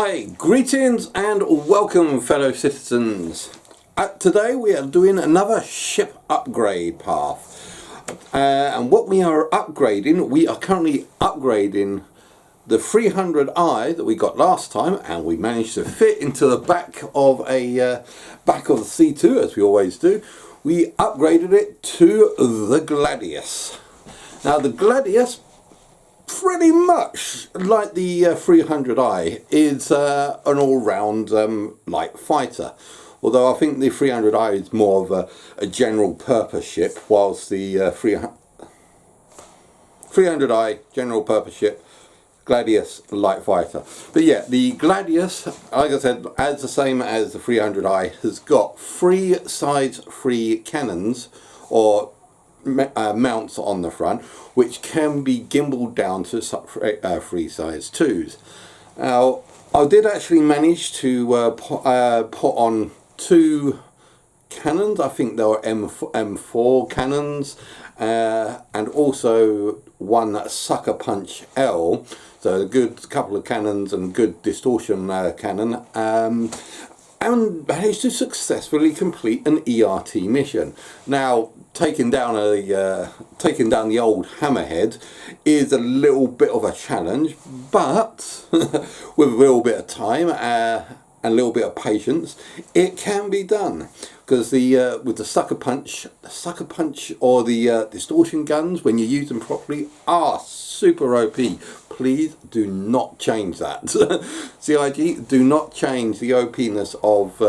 Hi, greetings and welcome fellow citizens. Today we are doing another ship upgrade path. And what we are upgrading, we are currently upgrading the 300i that we got last time, and we managed to fit into the back of the C2 as we always do. We upgraded it to the Gladius. Now the Gladius, pretty much like the 300i, is an all-round light fighter. Although I think the 300i is more of a general purpose ship, whilst the 300i general purpose ship, Gladius light fighter. But yeah, the Gladius, like I said, as the same as the 300i, has got 3 size 3 cannons or mounts on the front, which can be gimbaled down to 3 size 2s. Now, I did actually manage to put on 2 cannons. I think they were M4 cannons, and also one sucker punch L, so a good couple of cannons and good distortion cannon, and managed to successfully complete an ERT mission. Now, taking down the old Hammerhead is a little bit of a challenge, but with a little bit of time and a little bit of patience, it can be done. Because with the sucker punch or the distortion guns, when you use them properly, are super OP. Please do not change that. CIG, do not change the OPness of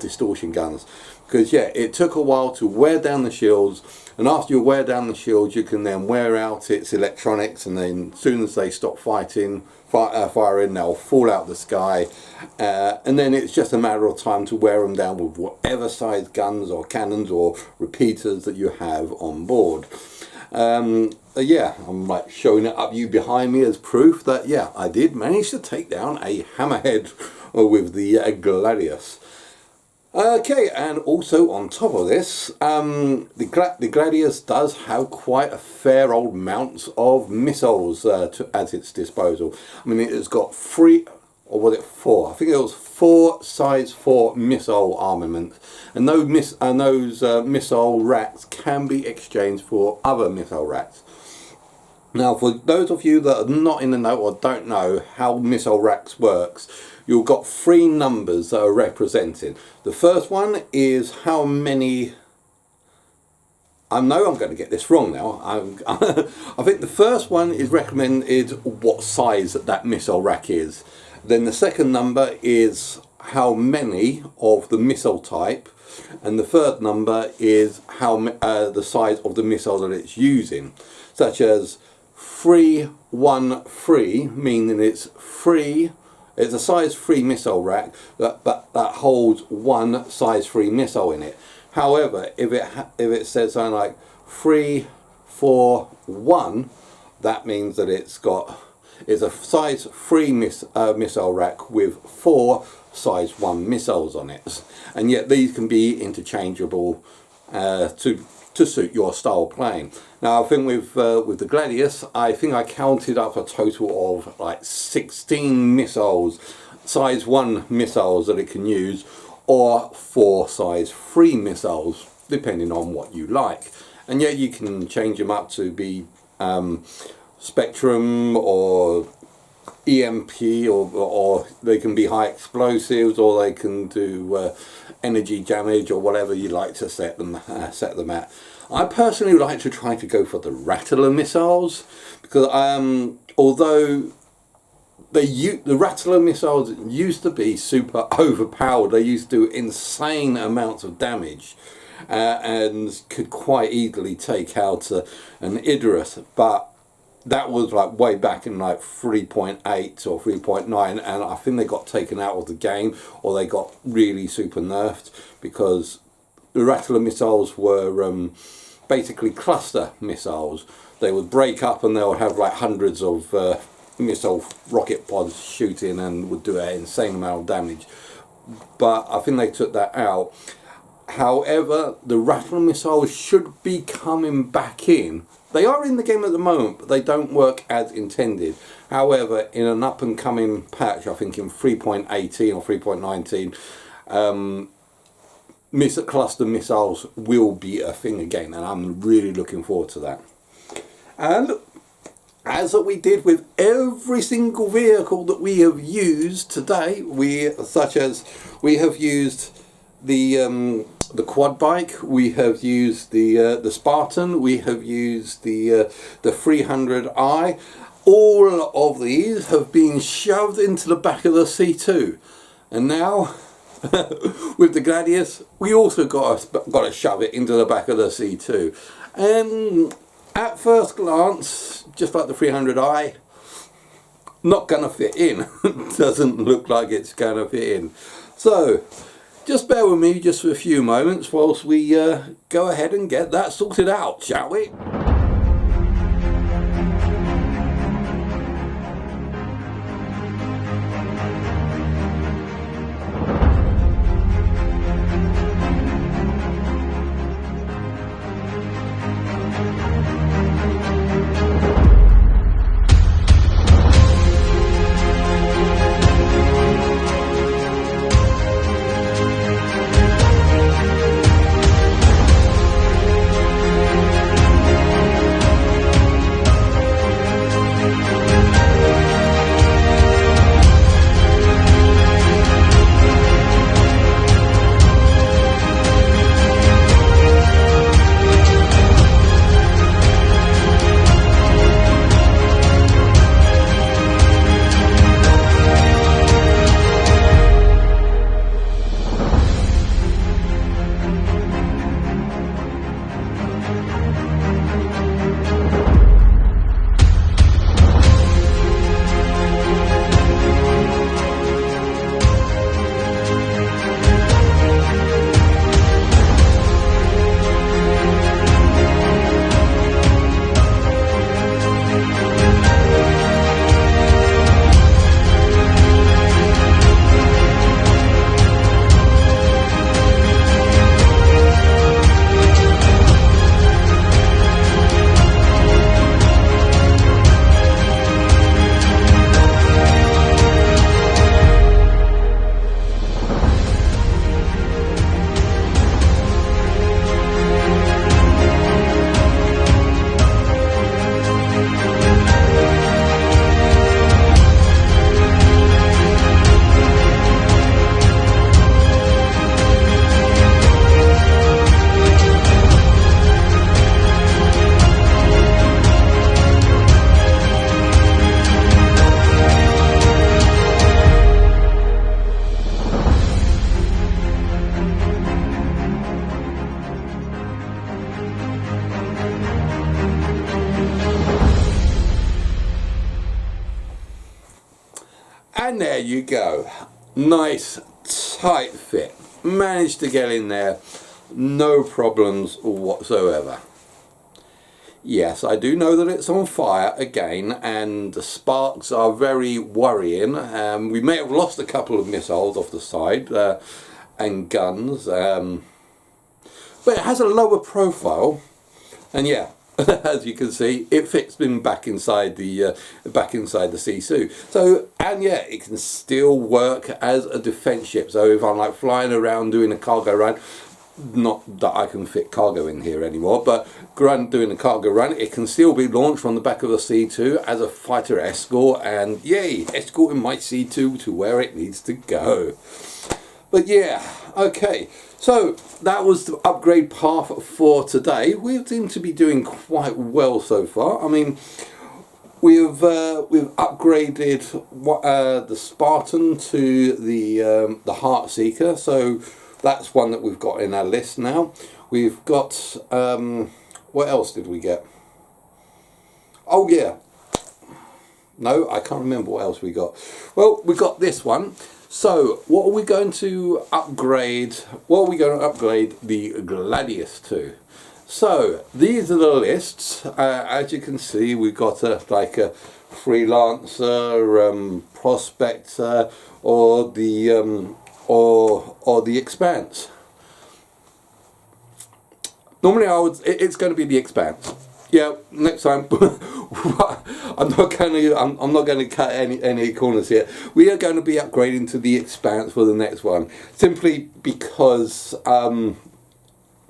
distortion guns, because yeah, it took a while to wear down the shields, and after you wear down the shields, you can then wear out its electronics, and then as soon as they stop firing, they'll fall out the sky, and then it's just a matter of time to wear them down with whatever size guns or cannons or repeaters that you have on board. Yeah, I'm like showing it up you behind me as proof that yeah, I did manage to take down a Hammerhead with the Gladius. Okay, and also on top of this, the Gladius does have quite a fair old amount of missiles at its disposal. I mean, it has got 3, or was it 4? I think it was 4 size 4 missile armament, and those missile racks can be exchanged for other missile racks. Now, for those of you that are not in the know or don't know how missile racks works, you've got 3 numbers that are represented. The first one is how many... I know I'm going to get this wrong now. I think the first one is recommended what size that missile rack is. Then the second number is how many of the missile type, and the third number is how the size of the missile that it's using, such as 313, meaning it's a size 3 missile rack that holds 1 size 3 missile in it. However, if it says something like 341, that means that it's a size 3 missile rack with 4 size 1 missiles on it, and yet these can be interchangeable to suit your style playing. Now, I think with the Gladius, I think I counted up a total of like 16 missiles, size 1 missiles that it can use, or 4 size 3 missiles, depending on what you like. And yet you can change them up to be Spectrum or EMP, or they can be high explosives, or they can do energy damage, or whatever you like to set them at. I personally like to try to go for the Rattler missiles, because although the Rattler missiles used to be super overpowered, they used to do insane amounts of damage, and could quite easily take out an Idris, but that was like way back in like 3.8 or 3.9, and I think they got taken out of the game, or they got really super nerfed, because the Rattler missiles were basically cluster missiles. They would break up and they would have like hundreds of missile rocket pods shooting and would do an insane amount of damage. But I think they took that out. However, the Rattler missiles should be coming back in They are in the game at the moment, but they don't work as intended. However, in an up and coming patch, I think in 3.18 or 3.19, cluster missiles will be a thing again, and I'm really looking forward to that. And as we did with every single vehicle that we have used today, such as we have used the quad bike, we have used the Spartan, we have used the 300i. All of these have been shoved into the back of the C2, and now with the Gladius, we also got to shove it into the back of the C2. And at first glance, just like the 300i, not going to fit in. Doesn't look like it's going to fit in. So just bear with me just for a few moments whilst we go ahead and get that sorted out, shall we? And there you go. Nice tight fit. Managed to get in there. No problems whatsoever. Yes, I do know that it's on fire again, and the sparks are very worrying. We may have lost a couple of missiles off the side and guns, but it has a lower profile, and yeah, as you can see, it fits in back inside the C2. So, and yeah, it can still work as a defense ship. So if I'm like flying around doing a cargo run, not that I can fit cargo in here anymore, but doing a cargo run, it can still be launched from the back of the C2 as a fighter escort, and yay, escorting my C2 to where it needs to go. But yeah, okay, so that was the upgrade path for today. We seem to be doing quite well so far. I mean, we've upgraded the Spartan to the Heartseeker, so that's one that we've got in our list now. We've got, what else did we get? Oh yeah, no, I can't remember what else we got. Well, we got this one. So, what are we going to upgrade? What are we going to upgrade the Gladius to? So, these are the lists. As you can see, we've got like a freelancer, prospector, or the Expanse. Normally, it's going to be the Expanse. yeah, next time. I'm not going to cut any corners here. We are going to be upgrading to the Expanse for the next one, simply because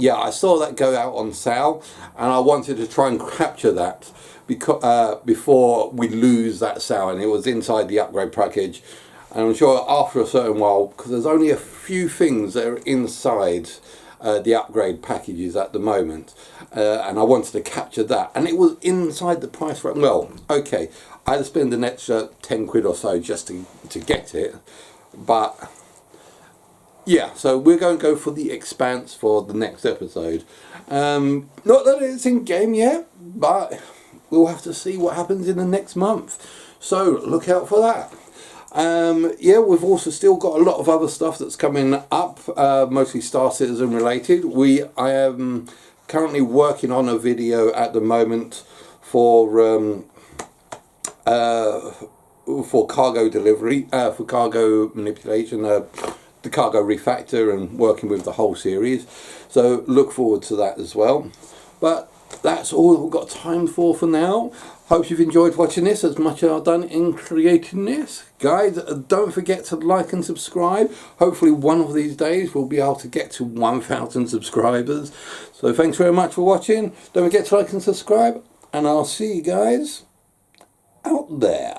yeah, I saw that go out on sale, and I wanted to try and capture that because before we lose that sale, and it was inside the upgrade package. And I'm sure after a certain while, because there's only a few things that are inside the upgrade packages at the moment, and I wanted to capture that, and it was inside the price range. Well, okay, I had to spend an extra 10 quid or so just to get it, but yeah, so we're going to go for the Expanse for the next episode. Not that it's in game yet, but we'll have to see what happens in the next month. So look out for that. Yeah, we've also still got a lot of other stuff that's coming up, mostly Star Citizen related. I am currently working on a video at the moment for cargo delivery, for cargo manipulation, the cargo refactor, and working with the whole series, so look forward to that as well. But that's all we've got time for now. Hope you've enjoyed watching this as much as I've done in creating this. Guys, don't forget to like and subscribe. Hopefully one of these days we'll be able to get to 1,000 subscribers. So thanks very much for watching. Don't forget to like and subscribe, and I'll see you guys out there.